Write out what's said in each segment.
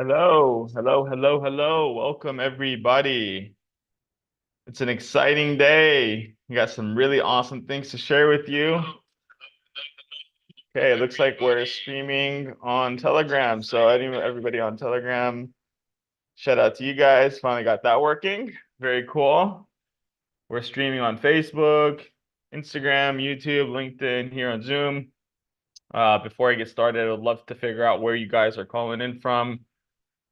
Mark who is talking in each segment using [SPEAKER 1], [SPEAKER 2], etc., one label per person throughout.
[SPEAKER 1] Hello, hello, hello, hello. Welcome, everybody. It's an exciting day. We got some really awesome things to share with you. Okay, it looks like we're streaming on Telegram. So, everybody on Telegram, shout out to you guys. Finally got that working. Very cool. We're streaming on Facebook, Instagram, YouTube, LinkedIn, here on Zoom. Before I get started, I would love to figure out where you guys are calling in from.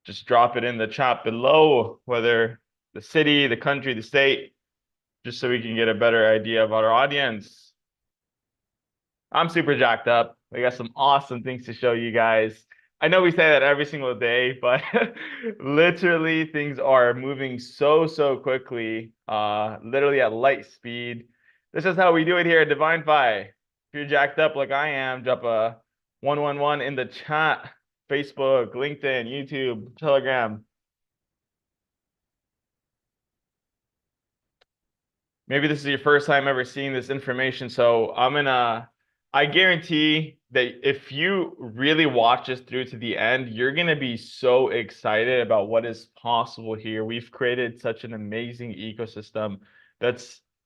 [SPEAKER 1] Just drop it in the chat below, whether the city, the country, the state, just so we can get a better idea of our audience. I'm super jacked up. We got some awesome things to show you guys. I know we say that every single day, but literally things are moving so quickly, literally at light speed. This is how we do it here at Divinfi. If you're jacked up like I am, drop a 111 in the chat. Facebook, LinkedIn, YouTube, Telegram. Maybe this is your first time ever seeing this information. So I guarantee that if you really watch this through to the end, you're going to be so excited about what is possible here. We've created such an amazing ecosystem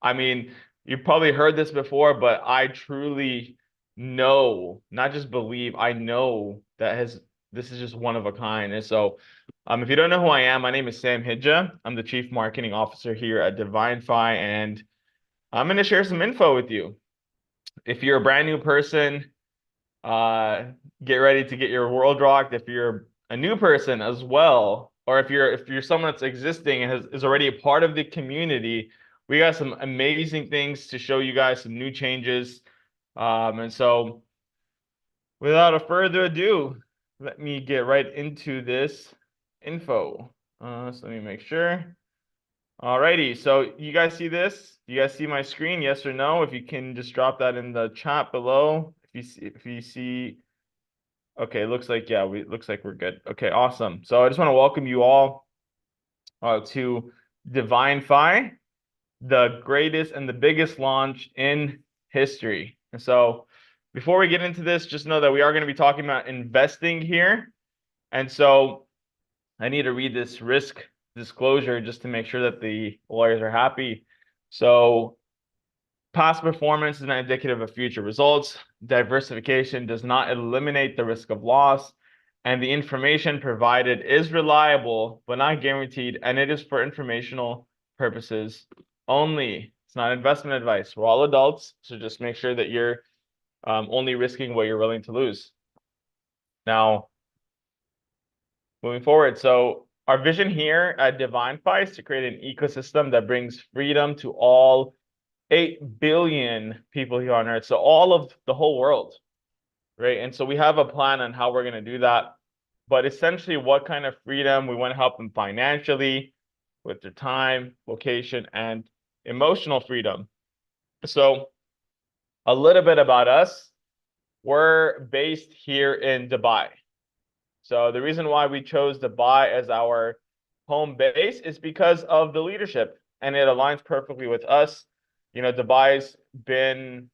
[SPEAKER 1] I mean, you've probably heard this before, but I truly know, not just believe, I know this is just one of a kind. And so if you don't know who I am, my name is Sam Hidja. I'm the Chief Marketing Officer here at Divinfi, and I'm going to share some info with you. If you're a brand new person, uh, get ready to get your world rocked. If you're a new person as well, or if you're someone that's existing and is already a part of the community, we got some amazing things to show you guys, some new changes. And so without a further ado, let me get right into this info. So let me make sure. Alrighty, so you guys see this? Do you guys see my screen? Yes or no? If you can just drop that in the chat below. If you see, okay, looks like looks like we're good. Okay, awesome. So I just want to welcome you all to Divinfi, the greatest and the biggest launch in history. And so before we get into this, just know that we are going to be talking about investing here. And so I need to read this risk disclosure just to make sure that the lawyers are happy. So past performance is not indicative of future results. Diversification does not eliminate the risk of loss. And the information provided is reliable, but not guaranteed. And it is for informational purposes only. It's not investment advice. We're all adults. So just make sure that you're only risking what you're willing to lose. Now, moving forward, so our vision here at Divinfi is to create an ecosystem that brings freedom to all 8 billion people here on Earth. So all of the whole world, right? And so we have a plan on how we're going to do that. But essentially, what kind of freedom we want to help them financially, with their time, location, and emotional freedom. So a little bit about us. We're based here in Dubai. So the reason why we chose Dubai as our home base is because of the leadership, and it aligns perfectly with us. You know, Dubai's been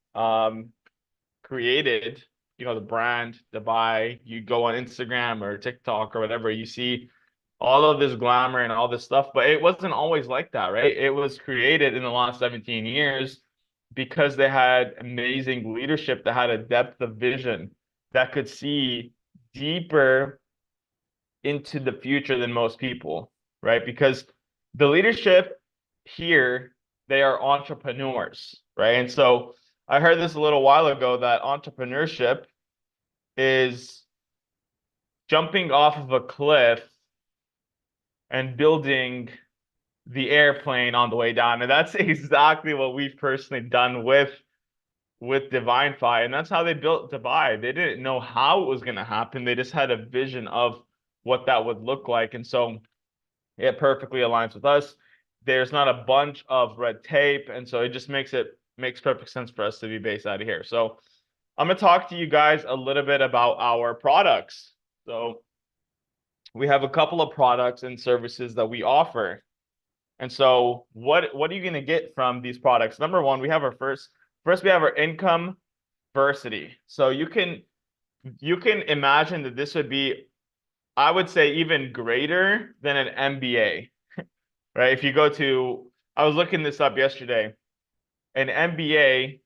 [SPEAKER 1] created, you know, the brand Dubai. You go on Instagram or TikTok or whatever, you see all of this glamour and all this stuff, but it wasn't always like that, right? It was created in the last 17 years because they had amazing leadership that had a depth of vision that could see deeper into the future than most people, right? Because the leadership here, they are entrepreneurs, right? And so I heard this a little while ago that entrepreneurship is jumping off of a cliff and building the airplane on the way down. And that's exactly what we've personally done with Divinfi. And that's how they built Dubai. They didn't know how it was going to happen. They just had a vision of what that would look like. And so it perfectly aligns with us. There's not a bunch of red tape. And so it just makes perfect sense for us to be based out of here. So I'm going to talk to you guys a little bit about our products. So we have a couple of products and services that we offer. And so what are you going to get from these products? Number one, we have our first we have our income versity. So you can imagine that this would be I would say even greater than an MBA, right? If you go to, I was looking this up yesterday, an MBA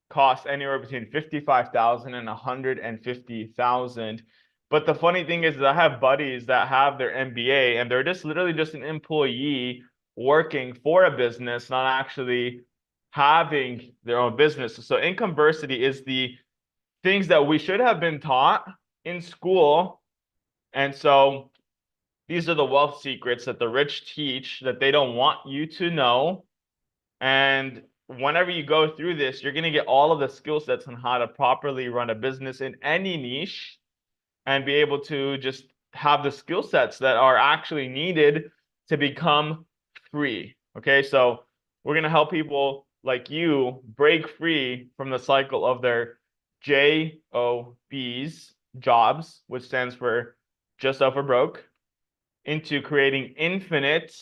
[SPEAKER 1] costs anywhere between 55,000 and 150,000. But the funny thing is I have buddies that have their MBA and they're just literally just an employee working for a business, not actually having their own business. So income diversity is the things that we should have been taught in school. And so these are the wealth secrets that the rich teach that they don't want you to know. And whenever you go through this, you're going to get all of the skill sets on how to properly run a business in any niche and be able to just have the skill sets that are actually needed to become free. Okay, so we're going to help people like you break free from the cycle of their JOBs, jobs, which stands for just over broke, into creating infinite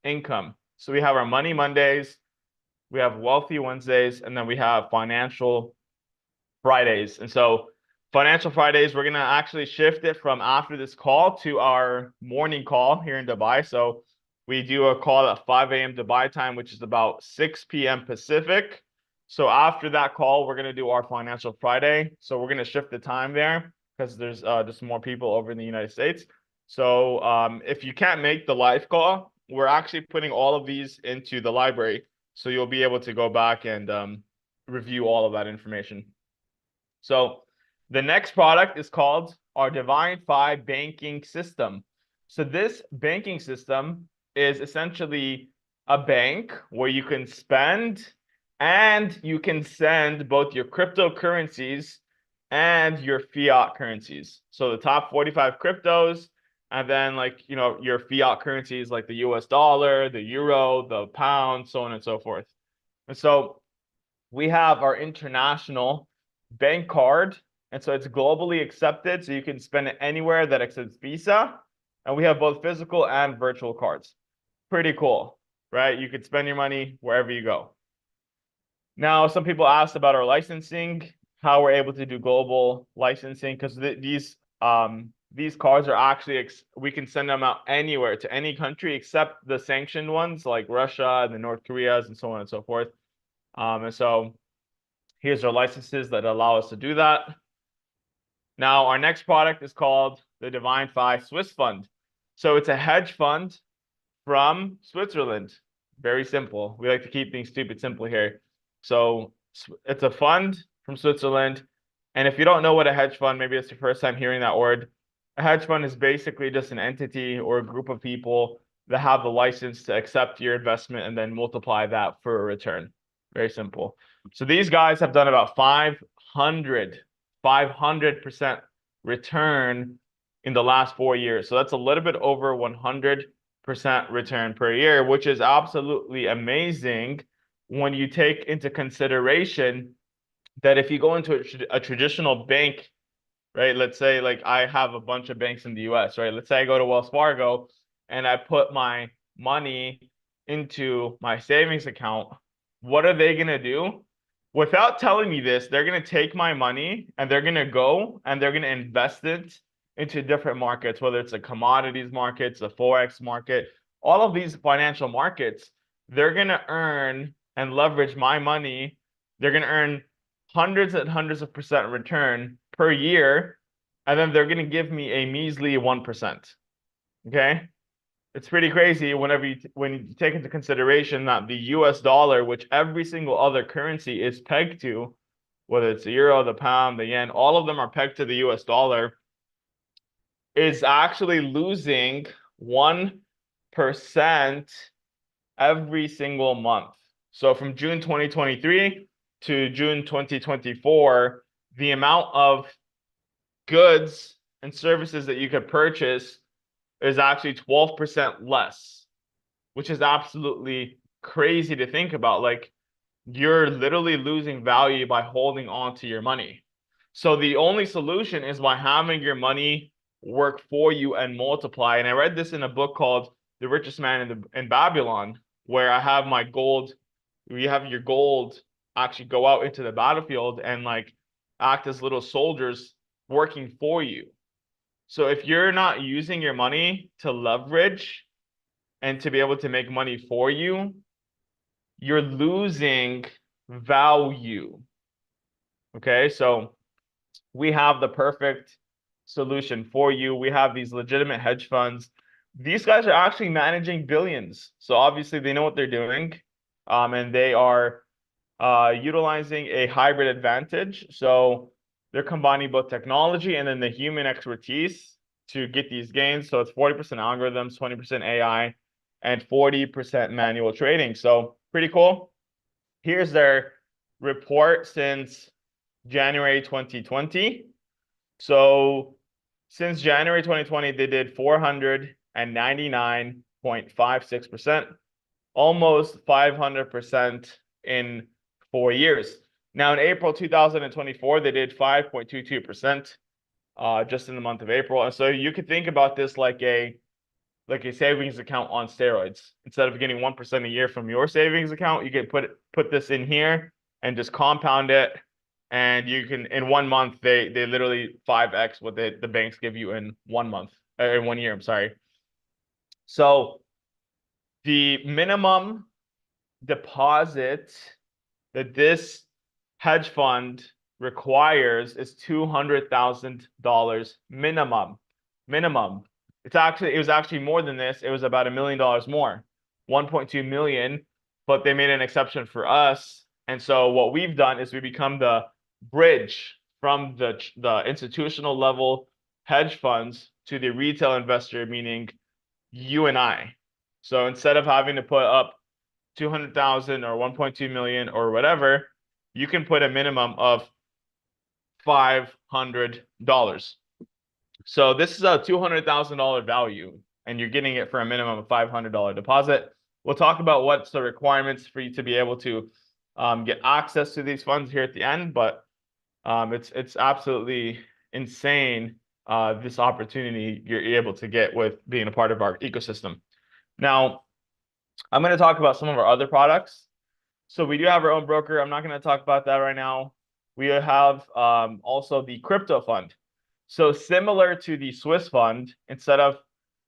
[SPEAKER 1] income. So we have our Money Mondays, we have Wealthy Wednesdays, and then we have Financial Fridays. And so Financial Fridays, we're going to actually shift it from after this call to our morning call here in Dubai. So we do a call at 5 a.m. Dubai time, which is about 6 p.m. Pacific. So after that call, we're going to do our Financial Friday. So we're going to shift the time there because there's just more people over in the United States. So if you can't make the live call, we're actually putting all of these into the library. So you'll be able to go back and review all of that information. So the next product is called our Divinfi banking system. So this banking system is essentially a bank where you can spend and you can send both your cryptocurrencies and your fiat currencies. So the top 45 cryptos, and then like, you know, your fiat currencies like the US dollar, the euro, the pound, so on and so forth. And so we have our international bank card. And so it's globally accepted. So you can spend it anywhere that accepts Visa. And we have both physical and virtual cards. Pretty cool, right? You could spend your money wherever you go. Now, some people asked about our licensing, how we're able to do global licensing, because these cards are actually, we can send them out anywhere to any country except the sanctioned ones like Russia and the North Koreas and so on and so forth. And so here's our licenses that allow us to do that. Now, our next product is called the Divinfi Swiss Fund. So it's a hedge fund from Switzerland. Very simple. We like to keep things stupid simple here. So it's a fund from Switzerland. And if you don't know what a hedge fund, maybe it's your first time hearing that word. A hedge fund is basically just an entity or a group of people that have the license to accept your investment and then multiply that for a return. Very simple. So these guys have done about 500% return in the last 4 years. So that's a little bit over 100% return per year, which is absolutely amazing when you take into consideration that if you go into a traditional bank, right? Let's say like I have a bunch of banks in the US, right? Let's say I go to Wells Fargo and I put my money into my savings account. What are they going to do? Without telling me this, they're going to take my money and they're going to go and they're going to invest it into different markets, whether it's a commodities markets, a Forex market, all of these financial markets, they're going to earn and leverage my money. They're going to earn hundreds and hundreds of percent return per year. And then they're going to give me a measly 1%. Okay. It's pretty crazy when you take into consideration that the US dollar, which every single other currency is pegged to, whether it's the euro, the pound, the yen, all of them are pegged to the US dollar, is actually losing 1% every single month. So from June 2023 to June 2024, the amount of goods and services that you could purchase is actually 12% less, which is absolutely crazy to think about. Like, you're literally losing value by holding on to your money. So the only solution is by having your money work for you and multiply. And I read this in a book called The Richest Man in Babylon, where I have my gold. You have your gold actually go out into the battlefield and like act as little soldiers working for you. So if you're not using your money to leverage and to be able to make money for you, you're losing value. Okay, so we have the perfect solution for you. We have these legitimate hedge funds. These guys are actually managing billions. So obviously they know what they're doing. And they are utilizing a hybrid advantage. So they're combining both technology and then the human expertise to get these gains. So it's 40% algorithms, 20% AI, and 40% manual trading. So pretty cool. Here's their report since January 2020. So since January 2020, they did 499.56%, almost 500% in 4 years. Now in April 2024, they did 5.22% just in the month of April. And so you could think about this like a savings account on steroids. Instead of getting 1% a year from your savings account, you can put this in here and just compound it. And you can, in 1 month, they literally 5x what the banks give you in 1 month, in 1 year, I'm sorry. So the minimum deposit that this hedge fund requires is $200,000 minimum. Minimum. It was actually more than this. It was about $1 million more, 1.2 million, but they made an exception for us. And so what we've done is we become the bridge from the institutional level hedge funds to the retail investor, meaning you and I. So instead of having to put up 200,000 or 1.2 million or whatever, you can put a minimum of $500. So this is a $200,000 value, and you're getting it for a minimum of $500 deposit. We'll talk about what's the requirements for you to be able to get access to these funds here at the end, but it's absolutely insane this opportunity you're able to get with being a part of our ecosystem. Now, I'm going to talk about some of our other products. So we do have our own broker. I'm not going to talk about that right now. We have also the crypto fund. So similar to the Swiss fund, so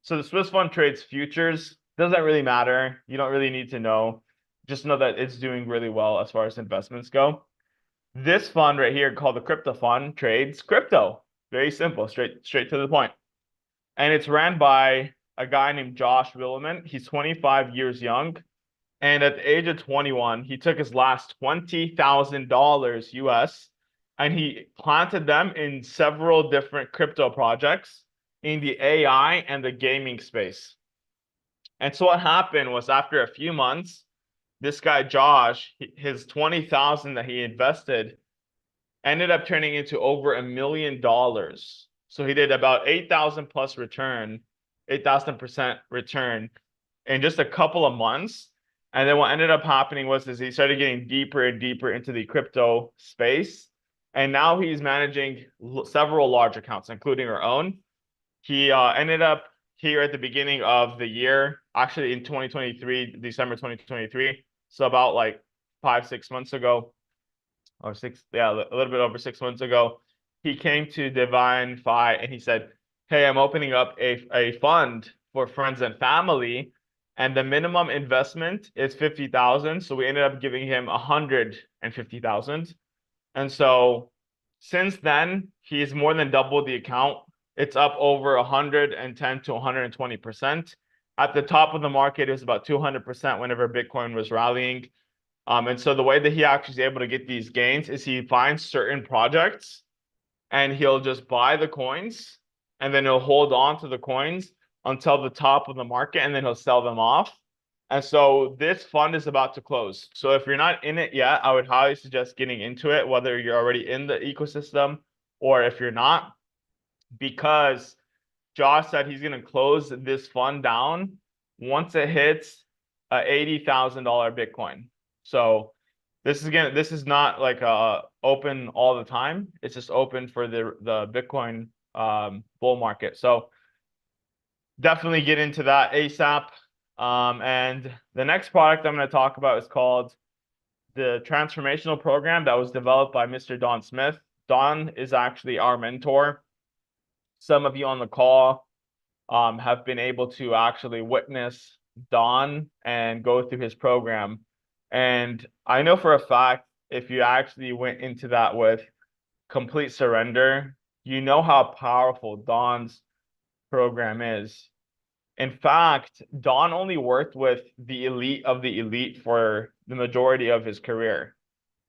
[SPEAKER 1] the Swiss fund trades futures. Doesn't really matter. You don't really need to know. Just know that it's doing really well as far as investments go. This fund right here called the crypto fund trades crypto. Very simple, straight to the point. And it's ran by a guy named Josh Williman. He's 25 years young. And at the age of 21, he took his last $20,000 US and he planted them in several different crypto projects in the AI and the gaming space. And so what happened was after a few months, this guy, Josh, his 20,000 that he invested ended up turning into over $1 million. So he did about 8,000 plus return, 8,000% return in just a couple of months. And then what ended up happening was he started getting deeper and deeper into the crypto space. And now he's managing several large accounts, including our own. He ended up here at the beginning of the year, actually in 2023, December 2023. So about like 5-6 months ago, or a little bit over 6 months ago, he came to Divinfi and he said, hey, I'm opening up a fund for friends and family. And the minimum investment is 50,000. So we ended up giving him 150,000. And so since then, he's more than doubled the account. It's up over 110 to 120%. At the top of the market, it was about 200% whenever Bitcoin was rallying. And so the way that he actually is able to get these gains is he finds certain projects and he'll just buy the coins and then he'll hold on to the coins until the top of the market and then he'll sell them off. And so this fund is about to close. So if you're not in it yet, I would highly suggest getting into it, whether you're already in the ecosystem or if you're not, because Josh said he's going to close this fund down once it hits $80,000 Bitcoin. So this is not like open all the time. It's just open for the Bitcoin bull market. So definitely get into that ASAP. And the next product I'm going to talk about is called the Transformational Program that was developed by Mr. Don Smith. Don is actually our mentor. some of you on the call have been able to actually witness Don and go through his program. And I know for a fact, if you actually went into that with complete surrender, you know how powerful Don's program is. In fact, Don only worked with the elite of the elite for the majority of his career.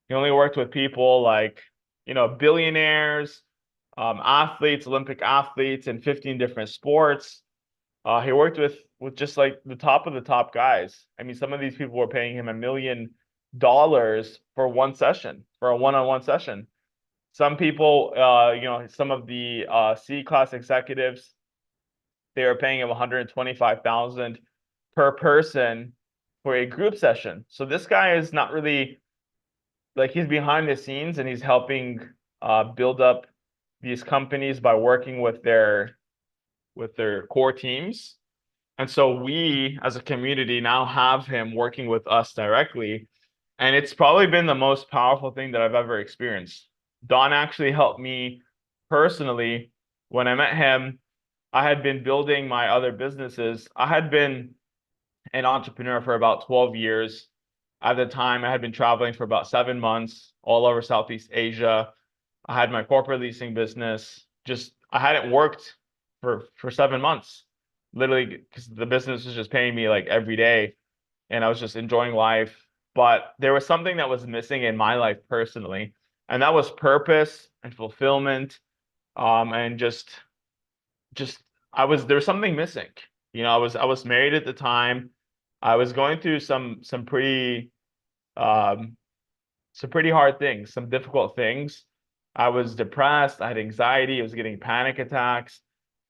[SPEAKER 1] He only worked with people like, billionaires, athletes, Olympic athletes in 15 different sports. He worked with just like the top of the top guys. I mean, some of these people were paying him $1 million for one session, for a one-on-one session. Some people, some of the C-class executives, they were paying him 125,000 per person for a group session. So this guy is not really like, he's behind the scenes and he's helping build up these companies by working with their core teams. And so we as a community now have him working with us directly. And it's probably been the most powerful thing that I've ever experienced. Don actually helped me personally. When I met him, I had been building my other businesses. I had been an entrepreneur for about 12 years. At the time, I had been traveling for about 7 months all over Southeast Asia. I had my corporate leasing business. I hadn't worked for 7 months, literally, because the business was just paying me like every day, and I was just enjoying life. But there was something that was missing in my life personally, and that was purpose and fulfillment. And there was something missing. I was married at the time. I was going through some pretty hard things, some difficult things. I was depressed. I had anxiety. I was getting panic attacks,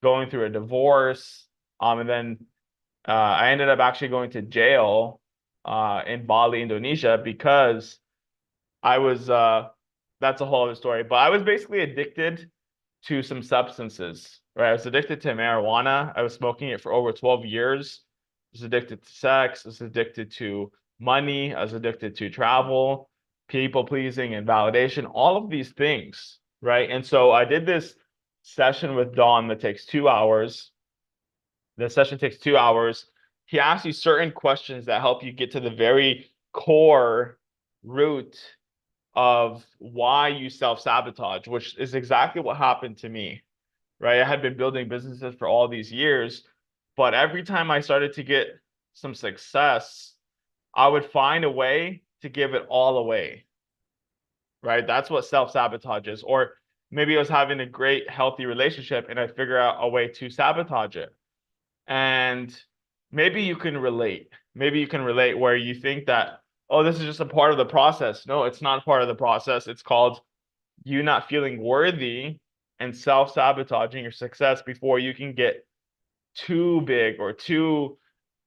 [SPEAKER 1] going through a divorce. And then I ended up actually going to jail in Bali, Indonesia, because I was, that's a whole other story, but I was basically addicted to some substances, right? I was addicted to marijuana. I was smoking it for over 12 years. I was addicted to sex. I was addicted to money. I was addicted to travel, people pleasing, and validation, all of these things, right? And so I did this session with Don that takes 2 hours. The session takes 2 hours. He asks you certain questions that help you get to the very core root of why you self-sabotage, which is exactly what happened to me, right? I had been building businesses for all these years, but every time I started to get some success, I would find a way to give it all away, right? That's what self-sabotage is. Or maybe I was having a great, healthy relationship and I figure out a way to sabotage it. And maybe you can relate. Maybe you can relate where you think that, oh, this is just a part of the process. No, it's not part of the process. It's called you not feeling worthy and self-sabotaging your success before you can get too big or too,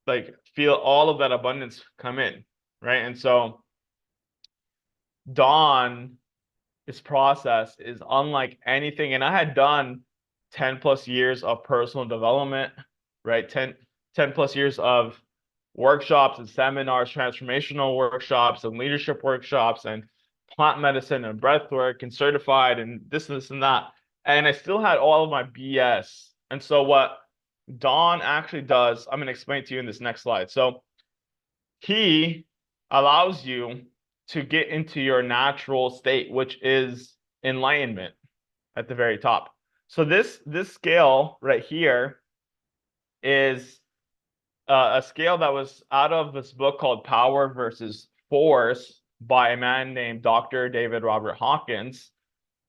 [SPEAKER 1] like, feel all of that abundance come in, right? And so Dawn, this process is unlike anything. And I had done 10 plus years of personal development, right? 10 plus years of workshops and seminars, transformational workshops and leadership workshops and plant medicine and breath work and certified and this and that. And I still had all of my BS. And so what Don actually does, I'm going to explain to you in this next slide. So he allows you to get into your natural state, which is enlightenment at the very top. So this scale right here is a scale that was out of this book called Power versus Force by a man named Dr. David Robert Hawkins.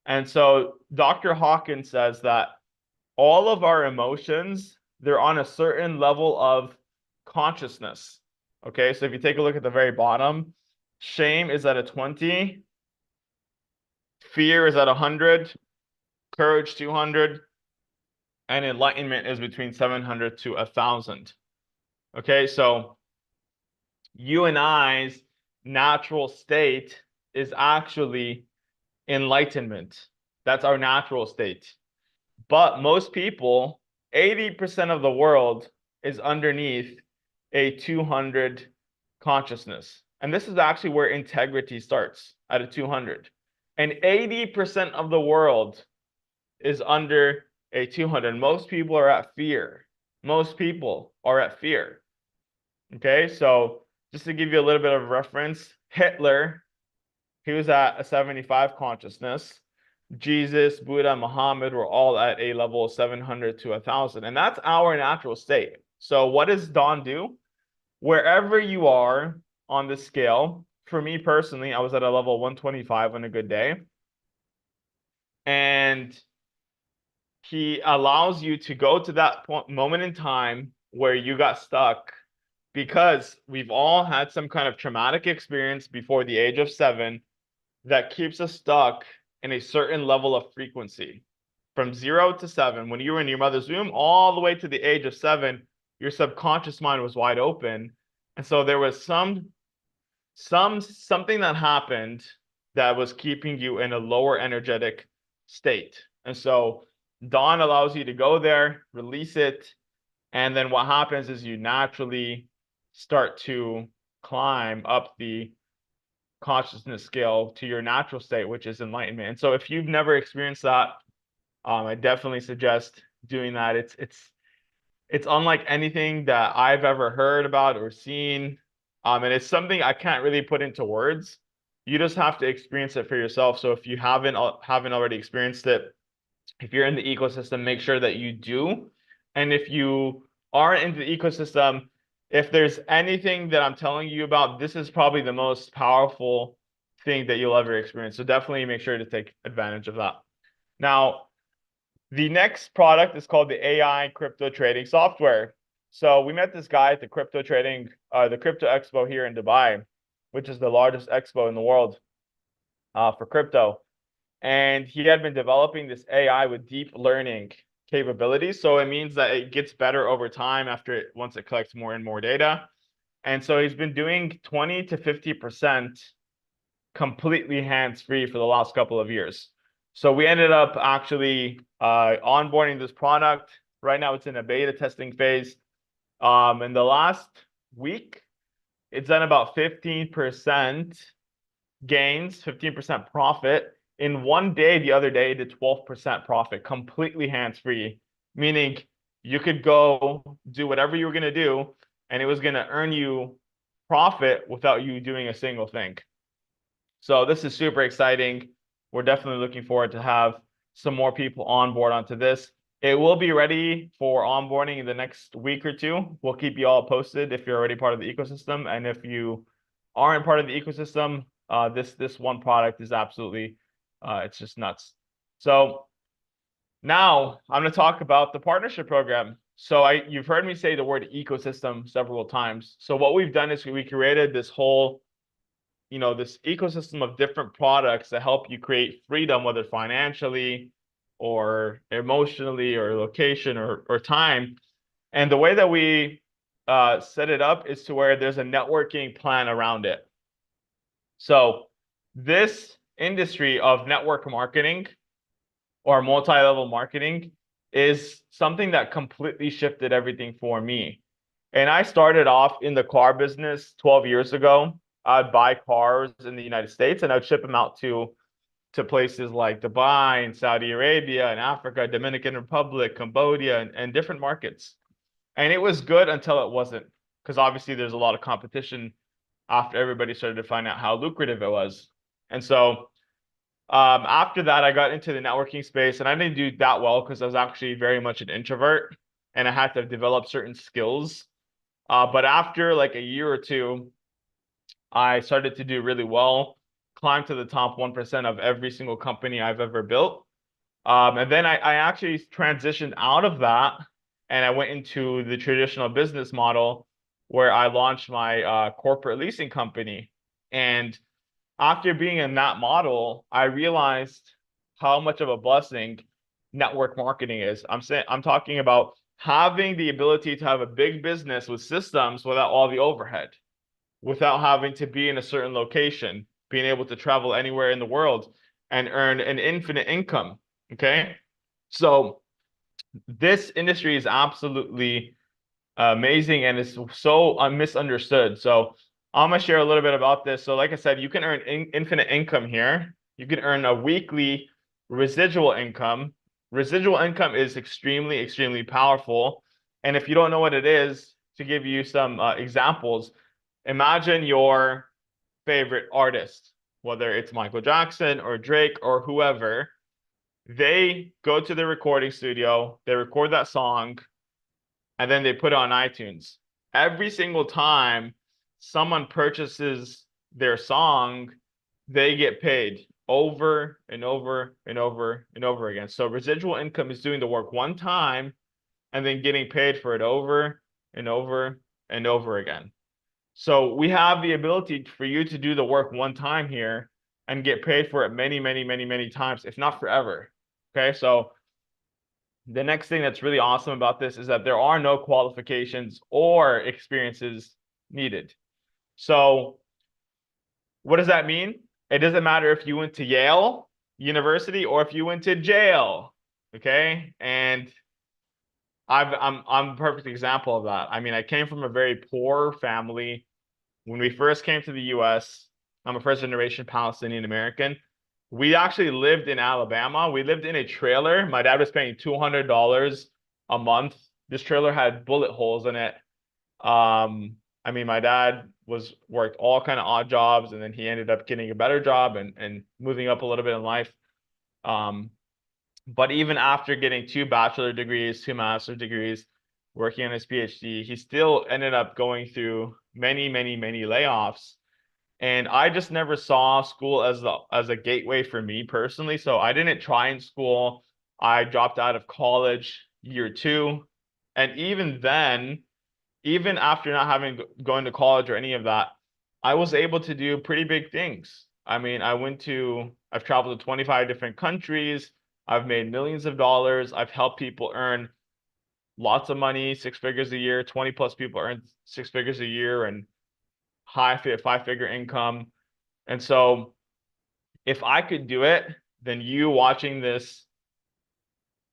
[SPEAKER 1] And so Dr. Hawkins says that all of our emotions, they're on a certain level of consciousness. Okay, so if you take a look at the very bottom, shame is at a 20, fear is at 100, courage 200, and enlightenment is between 700 to 1,000. Okay, so you and I's natural state is actually enlightenment. That's our natural state. But most people, 80% of the world is underneath a 200 consciousness. And this is actually where integrity starts, at a 200. And 80% of the world is under a 200. Most people are at fear. Most people are at fear. Okay, so just to give you a little bit of reference, Hitler, he was at a 75 consciousness. Jesus, Buddha, Muhammad were all at a level of 700 to 1,000. And that's our natural state. So what does Dawn do? Wherever you are on the scale, for me personally, I was at a level 125 on a good day. And he allows you to go to that moment in time where you got stuck, because we've all had some kind of traumatic experience before the age of 7 that keeps us stuck in a certain level of frequency. From 0 to 7, when you were in your mother's womb, all the way to the age of 7, your subconscious mind was wide open. And so there was something that happened that was keeping you in a lower energetic state. And so Dawn allows you to go there, release it, and then what happens is you naturally start to climb up the consciousness scale to your natural state, which is enlightenment. And so if you've never experienced that, I definitely suggest doing that. It's unlike anything that I've ever heard about or seen. And it's something I can't really put into words. You just have to experience it for yourself. So if you haven't already experienced it, if you're in the ecosystem, make sure that you do. And if you aren't into the ecosystem, if there's anything that I'm telling you about, this is probably the most powerful thing that you'll ever experience. So definitely make sure to take advantage of that. Now, the next product is called the AI crypto trading software. So we met this guy at the crypto expo here in Dubai, which is the largest expo in the world for crypto. And he had been developing this AI with deep learning capabilities. So it means that it gets better over time once it collects more and more data. And so he's been doing 20 to 50% completely hands-free for the last couple of years. So we ended up actually onboarding this product. Right now it's in a beta testing phase. In the last week, it's done about 15% gains, 15% profit. In one day, the other day, it did 12% profit, completely hands-free, meaning you could go do whatever you were going to do, and it was going to earn you profit without you doing a single thing. So this is super exciting. We're definitely looking forward to have some more people on board onto this. It will be ready for onboarding in the next week or two. We'll keep you all posted if you're already part of the ecosystem. And if you aren't part of the ecosystem, this one product is absolutely, it's just nuts. So now I'm going to talk about the partnership program. So you've heard me say the word ecosystem several times. So what we've done is we created this whole, this ecosystem of different products that help you create freedom, whether financially or emotionally or location or time. And the way that we set it up is to where there's a networking plan around it. So this industry of network marketing or multi-level marketing is something that completely shifted everything for me. And I started off in the car business 12 years ago. I'd buy cars in the United States and I'd ship them out to places like Dubai and Saudi Arabia and Africa, Dominican Republic, Cambodia, and different markets. And it was good until it wasn't, because obviously there's a lot of competition after everybody started to find out how lucrative it was. And so after that, I got into the networking space, and I didn't do that well because I was actually very much an introvert and I had to develop certain skills. But after like a year or two, I started to do really well, climb to the top 1% of every single company I've ever built. And then I actually transitioned out of that and I went into the traditional business model where I launched my corporate leasing company. And after being in that model, I realized how much of a blessing network marketing is. I'm talking about having the ability to have a big business with systems without all the overhead, without having to be in a certain location, being able to travel anywhere in the world and earn an infinite income. Okay. So this industry is absolutely amazing and it's so misunderstood. So I'm going to share a little bit about this. So like I said, you can earn infinite income here. You can earn a weekly residual income. Residual income is extremely, extremely powerful. And if you don't know what it is, to give you some examples, imagine your favorite artist, whether it's Michael Jackson or Drake or whoever. They go to the recording studio, they record that song, and then they put it on iTunes. Every single time someone purchases their song, they get paid over and over and over and over again. So residual income is doing the work one time and then getting paid for it over and over and over again. So we have the ability for you to do the work one time here and get paid for it many, many, many, many times, if not forever. Okay, so the next thing that's really awesome about this is that there are no qualifications or experiences needed. So what does that mean? It doesn't matter if you went to Yale University or if you went to jail. Okay, and I'm a perfect example of that. I mean, I came from a very poor family. When we first came to the US, I'm a first generation Palestinian American. We actually lived in Alabama. We lived in a trailer. My dad was paying $200 a month. This trailer had bullet holes in it. I mean, my dad worked all kind of odd jobs, and then he ended up getting a better job and moving up a little bit in life. But even after getting 2 bachelor degrees, 2 master degrees, working on his PhD, he still ended up going through many, many, many layoffs. And I just never saw school as a gateway for me personally. So I didn't try in school. I dropped out of college year 2. And even then, even after not having going to college or any of that, I was able to do pretty big things. I mean, I've traveled to 25 different countries. I've made millions of dollars. I've helped people earn lots of money, 6 figures a year. 20 plus people earn 6 figures a year and high 5-figure income. And so if I could do it, then you watching this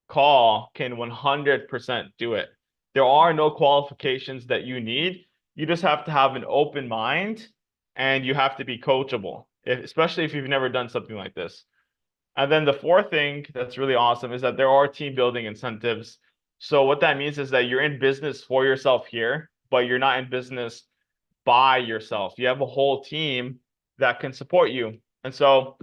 [SPEAKER 1] call can 100% do it. There are no qualifications that you need. You just have to have an open mind and you have to be coachable, especially if you've never done something like this. And then the fourth thing that's really awesome is that there are team building incentives. So what that means is that you're in business for yourself here, but you're not in business by yourself. You have a whole team that can support you. And so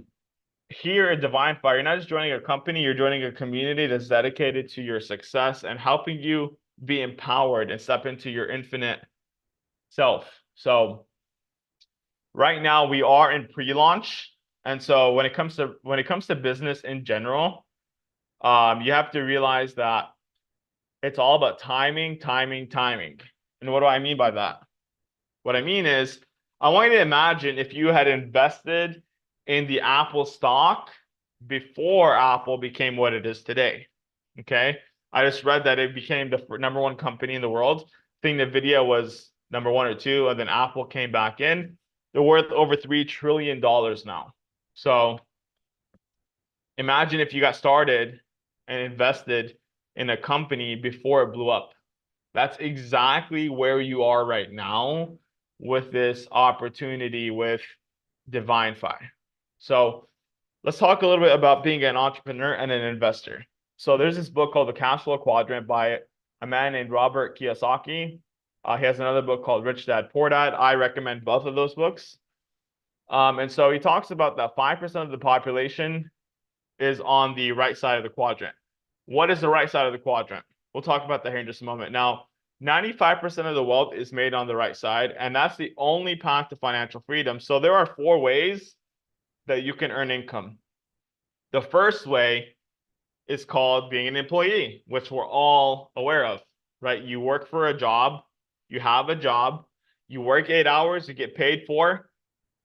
[SPEAKER 1] here at Divinfi, you're not just joining a company, you're joining a community that's dedicated to your success and helping you be empowered and step into your infinite self. So right now we are in pre-launch. And so when it comes to business in general, you have to realize that it's all about timing, timing, timing. And what do I mean by that? What I mean is, I want you to imagine if you had invested in the Apple stock before Apple became what it is today. Okay. I just read that it became the #1 company in the world. I think NVIDIA was #1 or 2, and then Apple came back in. They're worth over $3 trillion now. So imagine if you got started and invested in a company before it blew up. That's exactly where you are right now with this opportunity with Divinfi. So let's talk a little bit about being an entrepreneur and an investor. So there's this book called The Cash Flow Quadrant by a man named Robert Kiyosaki. He has another book called Rich Dad, Poor Dad. I recommend both of those books. And so he talks about that 5% of the population is on the right side of the quadrant. What is the right side of the quadrant? We'll talk about that here in just a moment. Now, 95% of the wealth is made on the right side, and that's the only path to financial freedom. So there are 4 ways that you can earn income. The first way is called being an employee, which we're all aware of, right? You work for a job, you have a job, you work 8 hours, you get paid for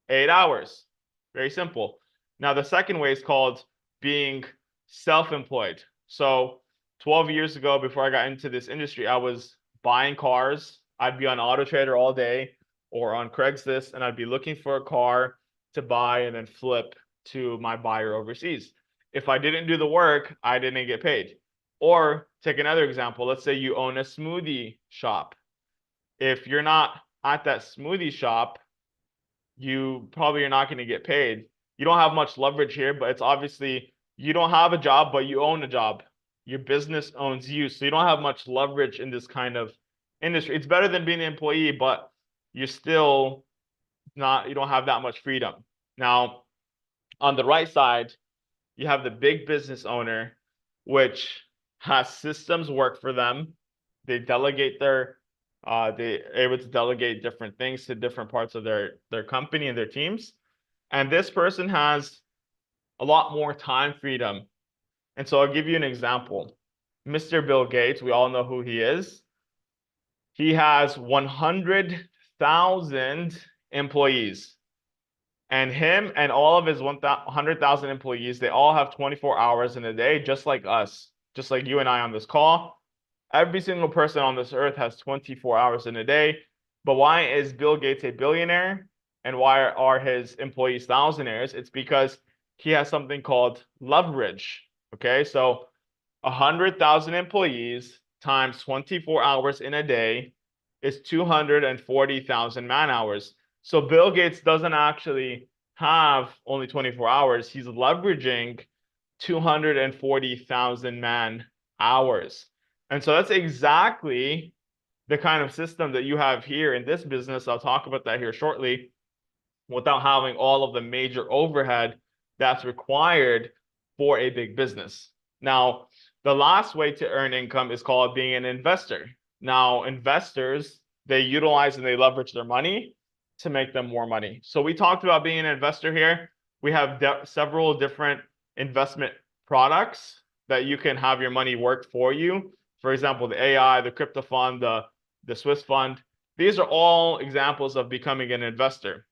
[SPEAKER 1] 8 hours. Very simple. Now, the second way is called being self-employed. So 12 years ago, before I got into this industry, I was buying cars. I'd be on Auto Trader all day or on Craigslist, and I'd be looking for a car to buy and then flip to my buyer overseas. If I didn't do the work, I didn't get paid. Or take another example. Let's say you own a smoothie shop. If you're not at that smoothie shop, you probably are not going to get paid. You don't have much leverage here, but it's obviously you don't have a job, but you own a job. Your business owns you, so you don't have much leverage in this kind of industry. It's better than being an employee, but you're still not, you don't have that much freedom. Now, on the right side, you have the big business owner, which has systems work for them. They delegate they're able to delegate different things to different parts of their company and their teams. And this person has a lot more time freedom. And so I'll give you an example. Mr. Bill Gates, we all know who he is. He has 100,000 employees. And him and all of his 100,000 employees, they all have 24 hours in a day, just like us, just like you and I on this call. Every single person on this earth has 24 hours in a day. But why is Bill Gates a billionaire and why are his employees thousandaires? It's because he has something called leverage. Okay, so 100,000 employees times 24 hours in a day is 240,000 man hours. So Bill Gates doesn't actually have only 24 hours. He's leveraging 240,000 man hours. And so that's exactly the kind of system that you have here in this business. I'll talk about that here shortly, without having all of the major overhead that's required for a big business. Now, the last way to earn income is called being an investor. Now, investors, they utilize and they leverage their money to make them more money. So we talked about being an investor here. We have several different investment products that you can have your money work for you. For example, the AI, the crypto fund, the Swiss fund. These are all examples of becoming an investor.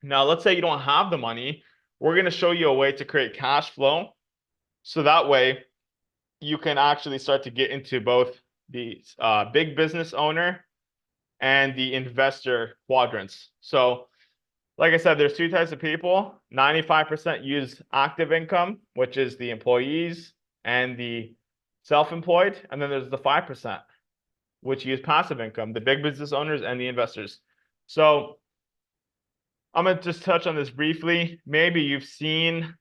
[SPEAKER 1] Now, let's say you don't have the money. We're going to show you a way to create cash flow. So that way you can actually start to get into both the big business owner and the investor quadrants. So like I said, there's two types of people. 95% use active income, which is the employees and the self-employed. And then there's the 5%, which use passive income, the big business owners and the investors. So I'm going to just touch on this briefly. Maybe you've seen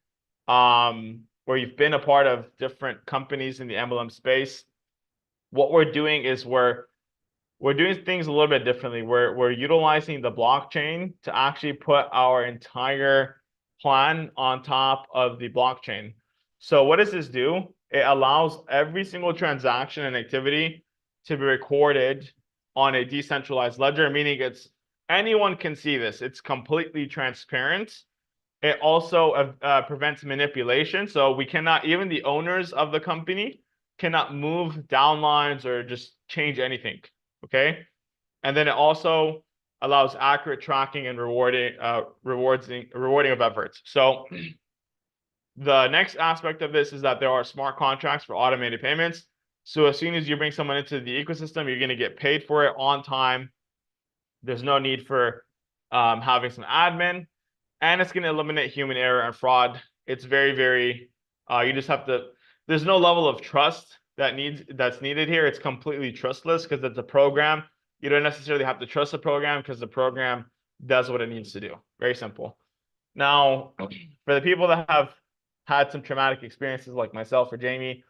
[SPEAKER 1] where you've been a part of different companies in the MLM space. What we're doing is we're doing things a little bit differently. We're utilizing the blockchain to actually put our entire plan on top of the blockchain. So what does this do? It allows every single transaction and activity to be recorded on a decentralized ledger, meaning anyone can see this. It's completely transparent. It also prevents manipulation. So we cannot, even the owners of the company cannot move downlines or just change anything. Okay. And then it also allows accurate tracking and rewarding of efforts. So the next aspect of this is that there are smart contracts for automated payments. So as soon as you bring someone into the ecosystem, you're going to get paid for it on time. There's no need for having some admin, and it's going to eliminate human error and fraud. It's very, very, you just have to, there's no level of trust that's needed here. It's completely trustless because it's a program. You don't necessarily have to trust the program because the program does what it needs to do. Very simple. Now, for the people that have had some traumatic experiences like myself or Jamie,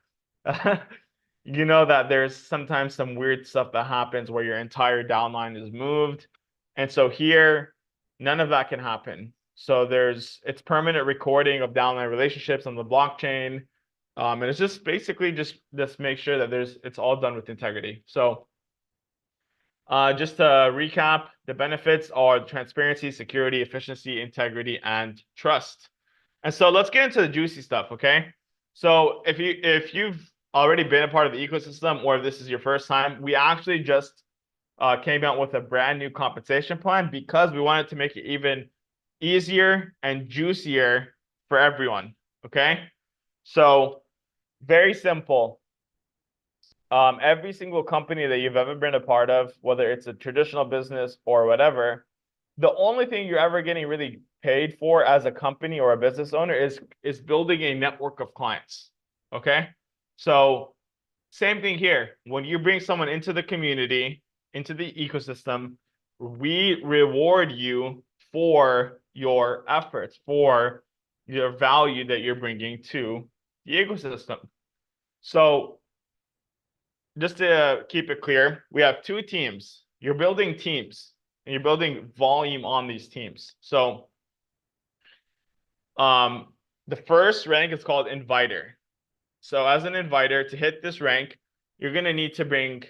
[SPEAKER 1] you know that there's sometimes some weird stuff that happens where your entire downline is moved. And so here, none of that can happen. So it's permanent recording of downline relationships on the blockchain. And it's just basically just make sure that it's all done with integrity. So just to recap, the benefits are transparency, security, efficiency, integrity, and trust. And so let's get into the juicy stuff, okay? So if you've already been a part of the ecosystem, or if this is your first time, we actually just came out with a brand new compensation plan because we wanted to make it even easier and juicier for everyone, okay? So very simple. Every single company that you've ever been a part of, whether it's a traditional business or whatever, the only thing you're ever getting really paid for as a company or a business owner is building a network of clients, okay? So same thing here. When you bring someone into the community, into the ecosystem, we reward you for your efforts, for your value that you're bringing to the ecosystem. So just to keep it clear, we have two teams. You're building teams and you're building volume on these teams. So the first rank is called inviter. So as an inviter, to hit this rank, you're going to need to bring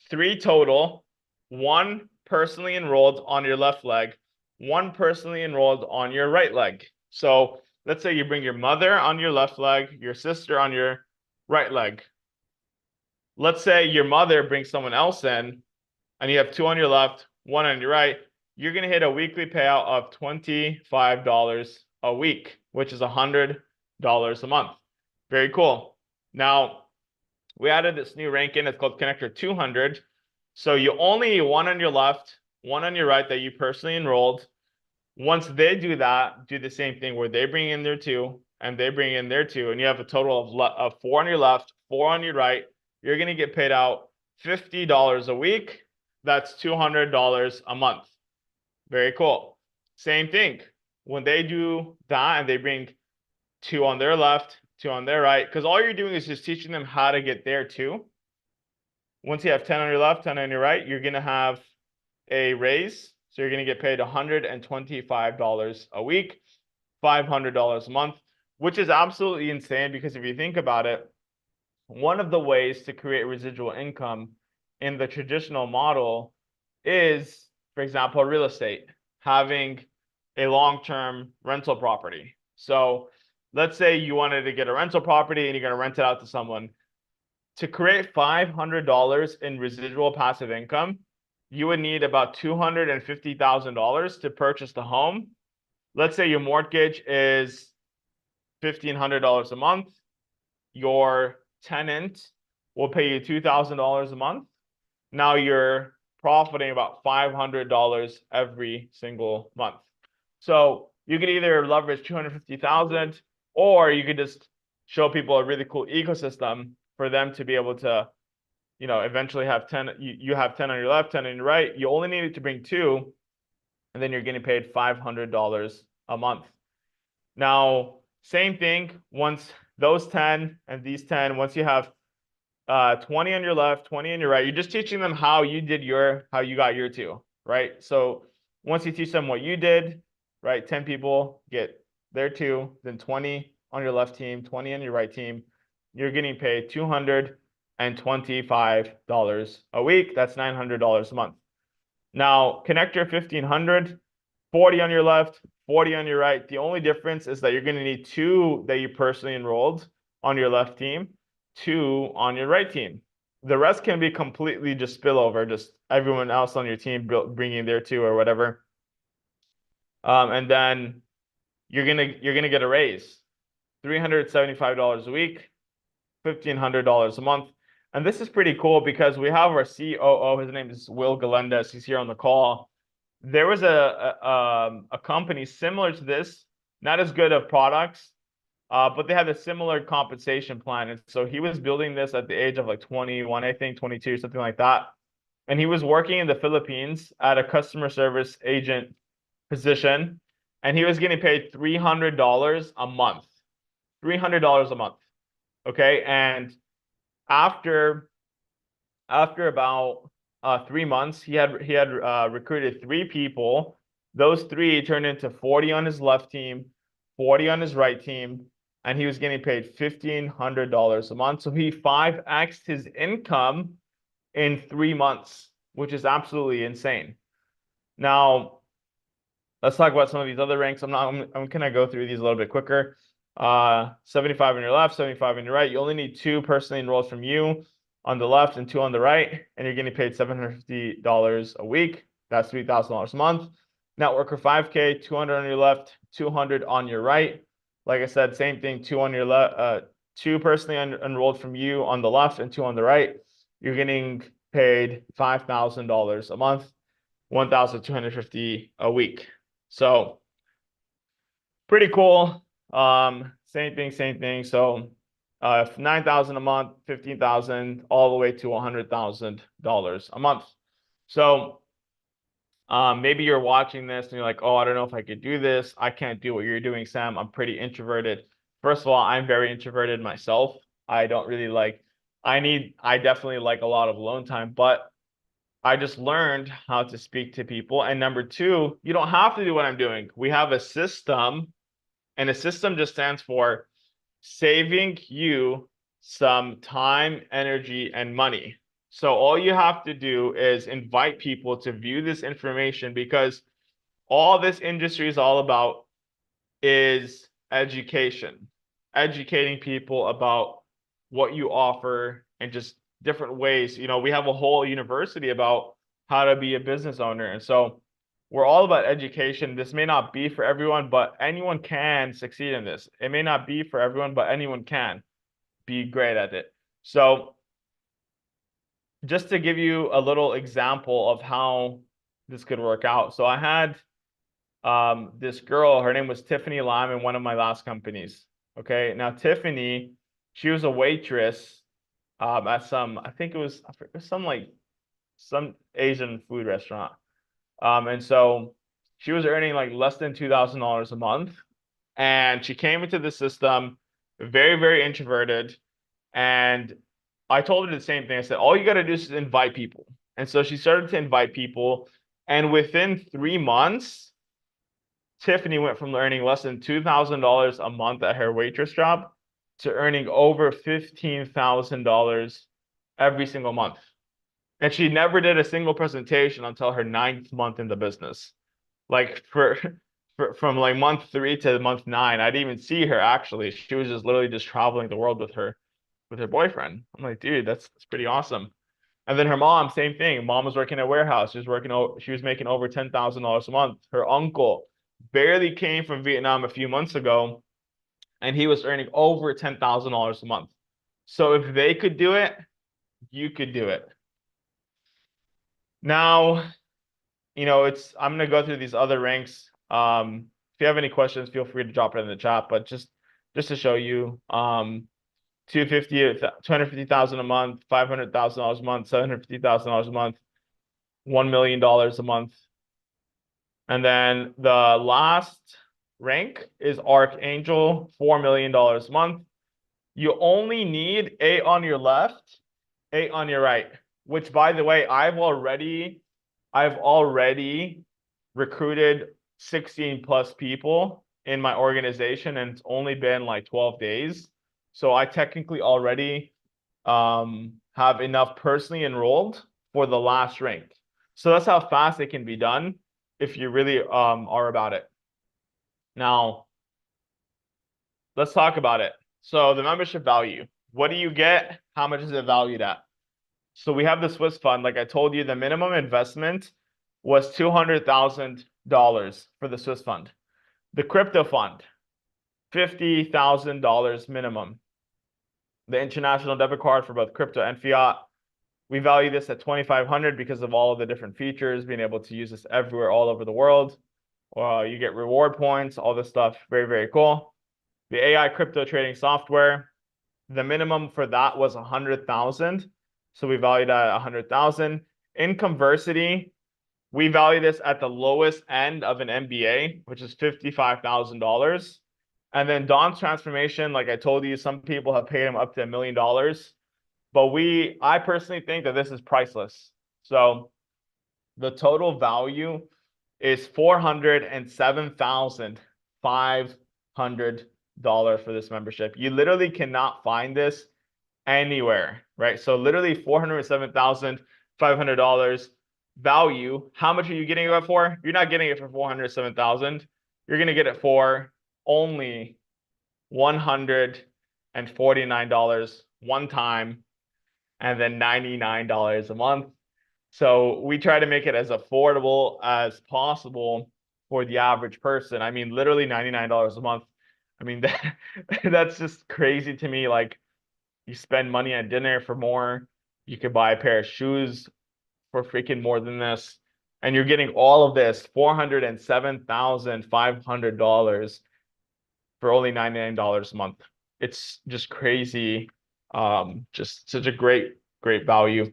[SPEAKER 1] 3 total, 1 personally enrolled on your left leg, 1 personally enrolled on your right leg. So let's say you bring your mother on your left leg, your sister on your right leg. Let's say your mother brings someone else in and you have 2 on your left, 1 on your right. You're going to hit a weekly payout of $25 a week, which is $100 a month. Very cool. Now, we added this new rank in. It's called Connector 200. So you only need 1 on your left, 1 on your right that you personally enrolled. Once they do that, do the same thing where they bring in their 2 and they bring in their 2, and you have a total of 4 on your left, 4 on your right. You're going to get paid out $50 a week. That's $200 a month. Very cool. Same thing. When they do that and they bring 2 on their left, 2 on their right, because all you're doing is just teaching them how to get there too. Once you have 10 on your left, 10 on your right, you're going to have a raise. So you're going to get paid $125 a week, $500 a month, which is absolutely insane because if you think about it, one of the ways to create residual income in the traditional model is, for example, real estate, having a long-term rental property. So let's say you wanted to get a rental property and you're going to rent it out to someone. To create $500 in residual passive income, you would need about $250,000 to purchase the home. Let's say your mortgage is $1,500 a month. Your tenant will pay you $2,000 a month. Now you're profiting about $500 every single month. So you can either leverage $250,000 or you could just show people a really cool ecosystem for them to be able to, eventually have 10, you have 10 on your left, 10 on your right. You only need to bring 2, and then you're getting paid $500 a month. Now, same thing, once those 10 and these 10, once you have 20 on your left, 20 on your right, you're just teaching them how you got your 2, right? So once you teach them what you did, right, 10 people get their 2, then 20 on your left team, 20 on your right team, you're getting paid $225 a week. That's $900 a month. Now, connector 1500, 40 on your left, 40 on your right. The only difference is that you're going to need 2 that you personally enrolled on your left team, 2 on your right team. The rest can be completely just spillover, just everyone else on your team bringing their 2 or whatever. And then you're gonna get a raise, $375 a week, $1,500 a month. And this is pretty cool because we have our COO, his name is Will Galendez, he's here on the call. There was a company similar to this, not as good of products, but they had a similar compensation plan. And so he was building this at the age of like 21, I think, 22, something like that. And he was working in the Philippines at a customer service agent position, and he was getting paid $300 a month. $300 a month. Okay, and after about 3 months, he had recruited 3 people. Those 3 turned into 40 on his left team, 40 on his right team, and he was getting paid $1,500 a month. So he 5x'd his income in 3 months, which is absolutely insane. Now, let's talk about some of these other ranks. I'm gonna go through these a little bit quicker. 75 on your left, 75 on your right. You only need 2 personally enrolled from you on the left and 2 on the right, and you're getting paid $750 a week. That's $3,000 a month. Networker 5K, 200 on your left, 200 on your right. Like I said, same thing, 2 on your left, 2 personally enrolled from you on the left and 2 on the right. You're getting paid $5,000 a month, $1,250 a week. So pretty cool. Same thing. So 9,000 a month, 15,000, all the way to $100,000 a month. So maybe you're watching this and you're like, oh, I don't know if I could do this. I can't do what you're doing, Sam. I'm pretty introverted. First of all, I'm very introverted myself. I don't really like, I definitely like a lot of alone time, but I just learned how to speak to people. And number two, you don't have to do what I'm doing. We have a system, and a system just stands for saving you some time, energy, and money. So all you have to do is invite people to view this information, because all this industry is all about is education, educating people about what you offer and just different ways. You know, we have a whole university about how to be a business owner. And so we're all about education. This may not be for everyone, but anyone can succeed in this. It may not be for everyone, but anyone can be great at it. So just to give you a little example of how this could work out. So I had this girl, her name was Tiffany Lam in one of my last companies. Okay. Now, Tiffany, she was a waitress at some, I think it was some Asian food restaurant. And so she was earning like less than $2,000 a month. And she came into the system very, very introverted. And I told her the same thing. I said, all you got to do is invite people. And so she started to invite people. And within 3 months, Tiffany went from earning less than $2,000 a month at her waitress job to earning over $15,000 every single month. And she never did a single presentation until her 9th month in the business. Like from like month 3 to month 9, I didn't even see her actually. She was just literally just traveling the world with her boyfriend. I'm like, dude, that's pretty awesome. And then her mom, same thing. Mom was working at a warehouse. She was making over $10,000 a month. Her uncle barely came from Vietnam a few months ago, and he was earning over $10,000 a month. So if they could do it, you could do it. Now, I'm gonna go through these other ranks. If you have any questions, feel free to drop it in the chat. But just to show you, 250,000 a month, $500,000 a month, $750,000 a month, $1 million a month. And then the last rank is Archangel, $4 million a month. You only need 8 on your left, 8 on your right, which, by the way, I've already recruited 16 plus people in my organization, and it's only been like 12 days. So I technically already have enough personally enrolled for the last rank. So that's how fast it can be done if you really are about it. Now, let's talk about it. So the membership value, what do you get? How much is it valued at? So we have the Swiss fund. Like I told you, the minimum investment was $200,000 for the Swiss fund. The crypto fund, $50,000 minimum. The international debit card for both crypto and fiat, we value this at $2,500 because of all of the different features, being able to use this everywhere, all over the world. You get reward points, all this stuff. Very, very cool. The AI crypto trading software, the minimum for that was 100,000. So we valued at 100,000. In Conversity, we value this at the lowest end of an MBA, which is $55,000. And then Don's transformation, like I told you, some people have paid him up to $1 million. But I personally think that this is priceless. So the total value is $407,500 for this membership. You literally cannot find this anywhere, right? So literally $407,500 value. How much are you getting it for? You're not getting it for $407,000. You're going to get it for only $149 one time, and then $99 a month. So we try to make it as affordable as possible for the average person. I mean, literally $99 a month. I mean, that's just crazy to me. Like, you spend money on dinner for more. You could buy a pair of shoes for freaking more than this. And you're getting all of this, $407,500 for only $99 a month. It's just crazy. Just such a great value.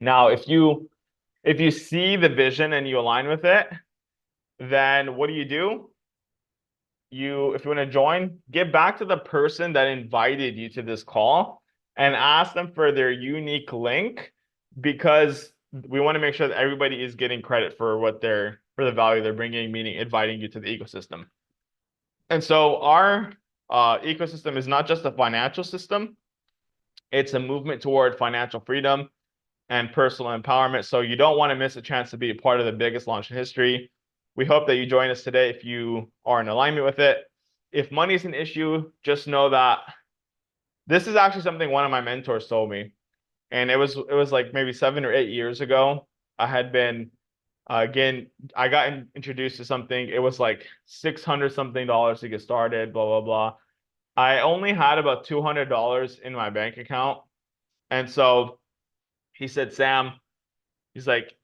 [SPEAKER 1] Now, if you see the vision and you align with it, then what do? if you want to join, get back to the person that invited you to this call and ask them for their unique link, because we want to make sure that everybody is getting credit for for the value they're bringing, meaning inviting you to the ecosystem. And so our ecosystem is not just a financial system, it's a movement toward financial freedom and personal empowerment. So you don't want to miss a chance to be a part of the biggest launch in history. We hope that you join us today if you are in alignment with it. If money is an issue, just know that this is actually something one of my mentors told me. And it was like maybe 7 or 8 years ago. I had been again, I got introduced to something. It was like $600 something to get started, blah, blah, blah. I only had about $200 in my bank account. And so he said, Sam, he's like,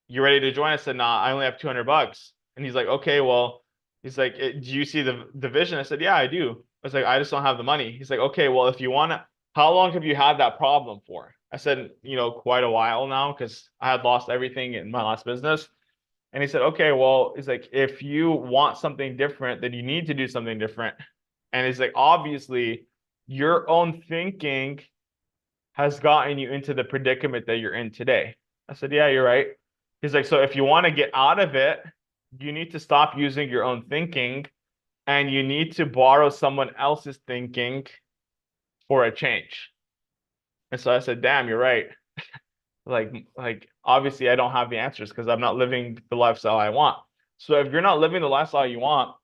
[SPEAKER 1] you ready to join? I said, nah, I only have $200. And he's like, okay, well, he's like, do you see the vision? I said, yeah, I do. I was like, I just don't have the money. He's like, okay, well, if you want to, how long have you had that problem for? I said, quite a while now, because I had lost everything in my last business. And he said, okay, well, he's like, if you want something different, then you need to do something different. And he's like, obviously, your own thinking has gotten you into the predicament that you're in today. I said, yeah, you're right. He's like, so if you want to get out of it, you need to stop using your own thinking and you need to borrow someone else's thinking for a change. And so I said, damn, you're right. Like obviously I don't have the answers because I'm not living the lifestyle I want. So if you're not living the lifestyle you want,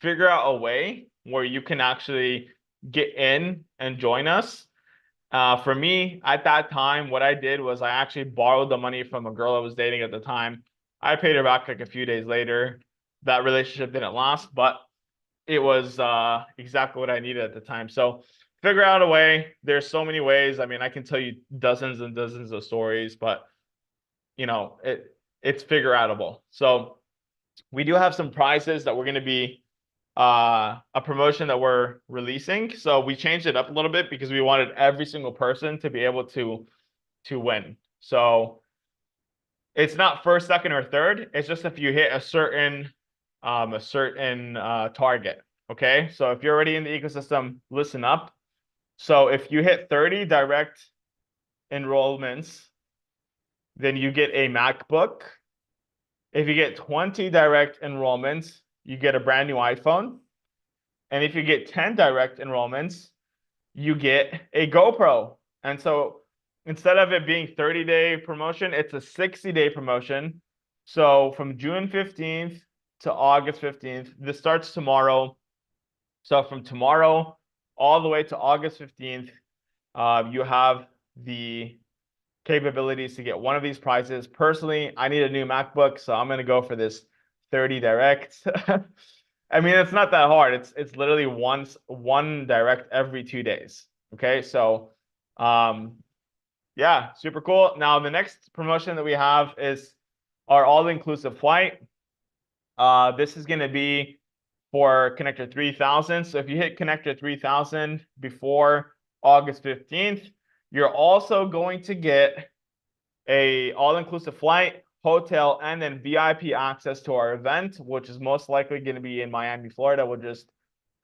[SPEAKER 1] figure out a way where you can actually get in and join us. For me, at that time, what I did was I actually borrowed the money from a girl I was dating at the time. I paid her back like a few days later. That relationship didn't last, but it was exactly what I needed at the time. So figure out a way. There's so many ways. I mean, I can tell you dozens and dozens of stories, but it's figure outable. So we do have some prizes that we're going to be a promotion that we're releasing. So we changed it up a little bit because we wanted every single person to be able to win. So it's not first, second, or third. It's just if you hit a certain target. Okay. So if you're already in the ecosystem, listen up. So if you hit 30 direct enrollments, then you get a MacBook. If you get 20 direct enrollments, you get a brand new iPhone. And if you get 10 direct enrollments, you get a GoPro. And so instead of it being 30-day promotion, it's a 60-day promotion. So from June 15th to August 15th, this starts tomorrow. So from tomorrow all the way to August 15th, you have the capabilities to get one of these prizes. Personally, I need a new MacBook, so I'm going to go for this 30 direct. I mean, it's not that hard. It's literally one direct every 2 days. Okay, so yeah, super cool. Now the next promotion that we have is our all-inclusive flight. This is going to be for Connector 3000. So if you hit Connector 3000 before August 15th, you're also going to get a all-inclusive flight, hotel, and then VIP access to our event, which is most likely going to be in Miami, Florida. We're just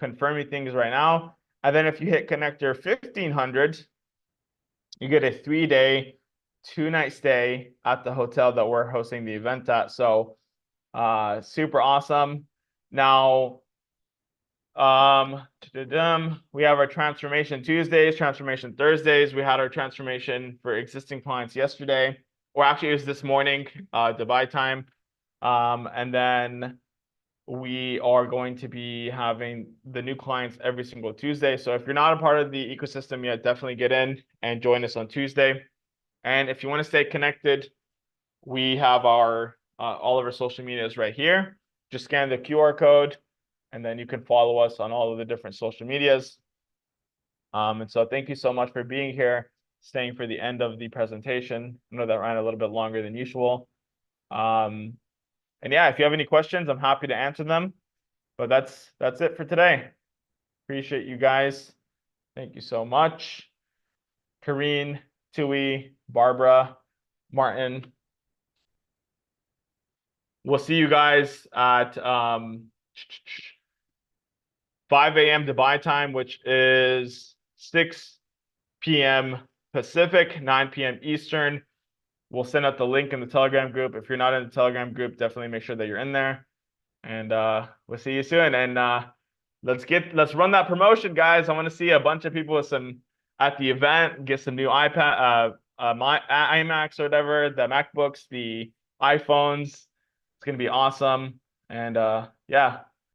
[SPEAKER 1] confirming things right now. And then if you hit Connector 1500, you get a 3-day, 2-night stay at the hotel that we're hosting the event at. So super awesome. Now, we have our transformation Tuesdays, transformation Thursdays. We had our transformation for existing clients yesterday, or actually it was this morning, Dubai time. And then we are going to be having the new clients every single Tuesday. So if you're not a part of the ecosystem yet, definitely get in and join us on Tuesday. And if you want to stay connected, we have our all of our social medias right here. Just scan the QR code, and then you can follow us on all of the different social medias. And so thank you so much for being here, staying for the end of the presentation. I know that ran a little bit longer than usual. And yeah, if you have any questions, I'm happy to answer them. But that's it for today. Appreciate you guys. Thank you so much. Kareen, Tui, Barbara, Martin. We'll see you guys at 5 a.m. Dubai time, which is 6 p.m. Pacific, 9 p.m. Eastern. We'll send out the link in the Telegram group. If you're not in the Telegram group, definitely make sure that you're in there. And we'll see you soon. And let's run that promotion, guys. I want to see a bunch of people with some at the event, get some new my iMacs or whatever, the MacBooks, the iPhones. It's gonna be awesome. And yeah.